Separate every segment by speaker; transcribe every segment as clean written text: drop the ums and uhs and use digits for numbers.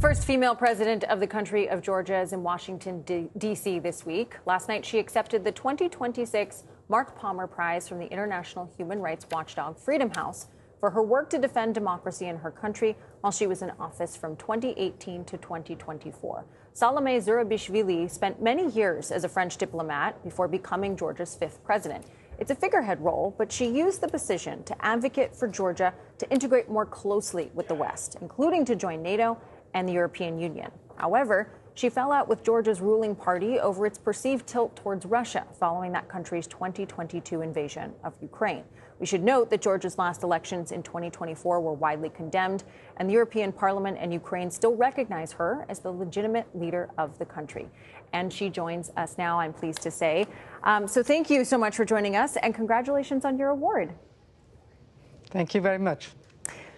Speaker 1: First female president of the country of Georgia is in Washington, D.C. this week. Last night, she accepted the 2026 Mark Palmer Prize from the international human rights watchdog Freedom House for her work to defend democracy in her country while she was in office from 2018 to 2024. Salome Zurabishvili spent many years as a French diplomat before becoming Georgia's fifth president. It's a figurehead role, but she used the position to advocate for Georgia to integrate more closely with the West, including to join NATO and the European Union. However, she fell out with Georgia's ruling party over its perceived tilt towards Russia following that country's 2022 invasion of Ukraine. We should note that Georgia's last elections in 2024 were widely condemned, and the European Parliament and Ukraine still recognize her as the legitimate leader of the country. And she joins us now, I'm pleased to say. So thank you so much for joining us, and congratulations on your award.
Speaker 2: Thank you very much.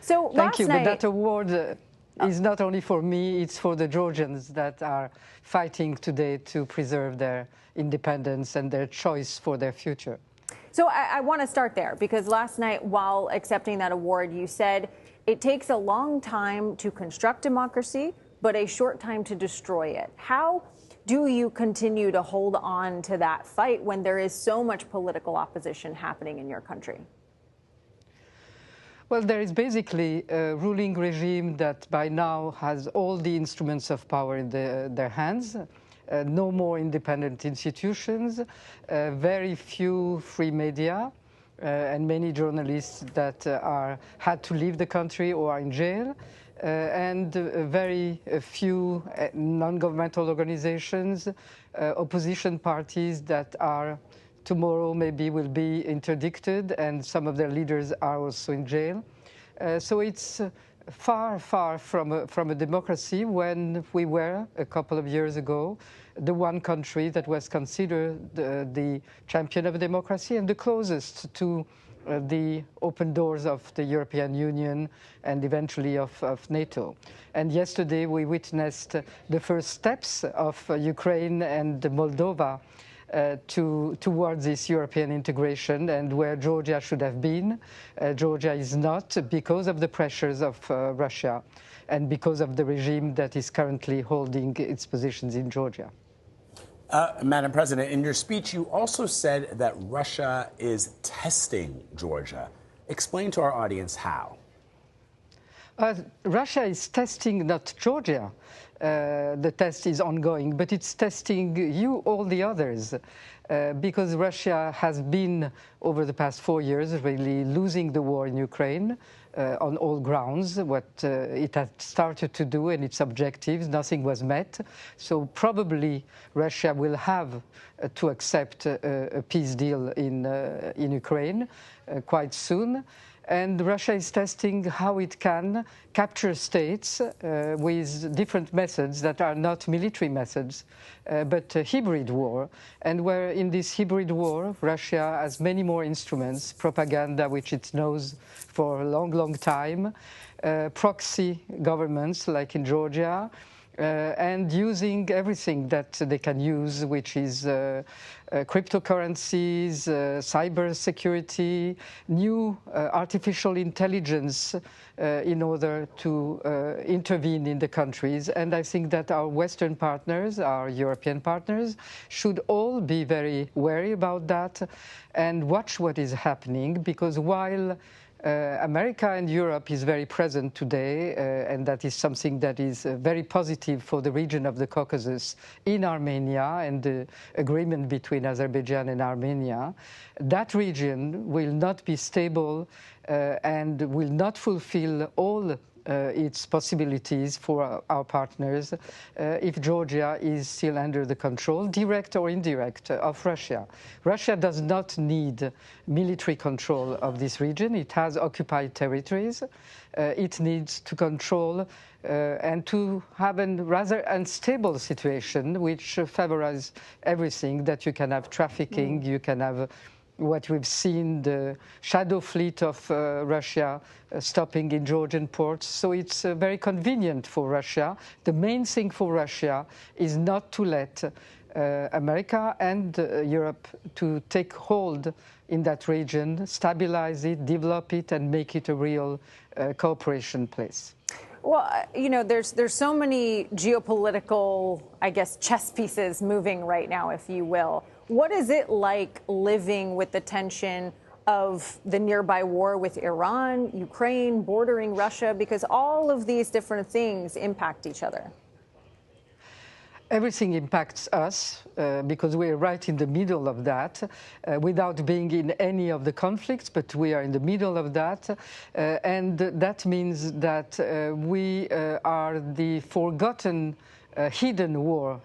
Speaker 1: So
Speaker 2: Thank you,
Speaker 1: last night,
Speaker 2: but that award is not only for me, it's for the Georgians that are fighting today to preserve their independence and their choice for their future.
Speaker 1: So I want to start there, because last night, while accepting that award, you said it takes a long time to construct democracy, but a short time to destroy it. How do you continue to hold on to that fight when there is so much political opposition happening in your country?
Speaker 2: Well, there is basically a ruling regime that by now has all the instruments of power in their hands. No more independent institutions, very few free media, and many journalists that had to leave the country or are in jail, and very few non-governmental organizations, opposition parties that are tomorrow maybe will be interdicted, and some of their leaders are also in jail. So it's far, far from a democracy when we were, a couple of years ago, the one country that was considered the champion of democracy and the closest to the open doors of the European Union and eventually of NATO. And yesterday we witnessed the first steps of Ukraine and Moldova towards this European integration, and where Georgia should have been. Georgia is not, because of the pressures of Russia and because of the regime that is currently holding its positions in Georgia.
Speaker 3: Madam President, in your speech, you also said that Russia is testing Georgia. Explain to our audience how.
Speaker 2: Russia is testing not Georgia. The test is ongoing, but it's testing you, all the others, because Russia has been, over the past 4 years, really losing the war in Ukraine on all grounds. What it had started to do and its objectives, nothing was met. So probably Russia will have to accept a peace deal in Ukraine quite soon. And Russia is testing how it can capture states with different methods that are not military methods, but a hybrid war. And where in this hybrid war, Russia has many more instruments, propaganda, which it knows for a long, long time, proxy governments like in Georgia, and using everything that they can use, which is cryptocurrencies, cyber security, new artificial intelligence in order to intervene in the countries. And I think that our Western partners, our European partners, should all be very wary about that and watch what is happening, because while America and Europe is very present today, and that is something that is very positive for the region of the Caucasus in Armenia and the agreement between Azerbaijan and Armenia. That region will not be stable and will not fulfill all its possibilities for our partners if Georgia is still under the control, direct or indirect, of Russia. Russia does not need military control of this region. It has occupied territories. It needs to control and to have a rather unstable situation which favorizes everything, that you can have trafficking, you can have what we've seen, the shadow fleet of Russia stopping in Georgian ports. So it's very convenient for Russia. The main thing for Russia is not to let America and Europe to take hold in that region, stabilize it, develop it, and make it a real cooperation place.
Speaker 1: Well, there's so many geopolitical, I guess, chess pieces moving right now, if you will. What is it like living with the tension of the nearby war with Iran, Ukraine, bordering Russia, because all of these different things impact each other?
Speaker 2: Everything impacts us because we're right in the middle of that, without being in any of the conflicts, but we are in the middle of that. And that means that we are the forgotten hidden war,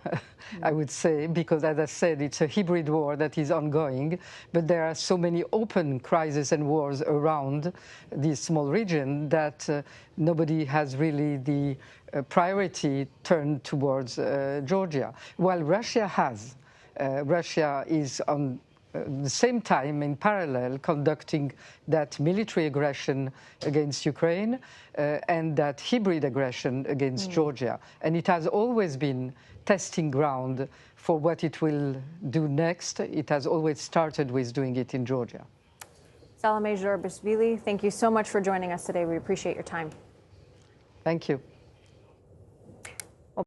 Speaker 2: I would say, because, as I said, it's a hybrid war that is ongoing, but there are so many open crises and wars around this small region that nobody has really the priority turned towards Georgia, while Russia has. Russia is on the same time, in parallel, conducting that military aggression against Ukraine and that hybrid aggression against Georgia. And it has always been testing ground for what it will do next. It has always started with doing it in Georgia.
Speaker 1: Salameh Zourbashvili, thank you so much for joining us today. We appreciate your time.
Speaker 2: Thank you.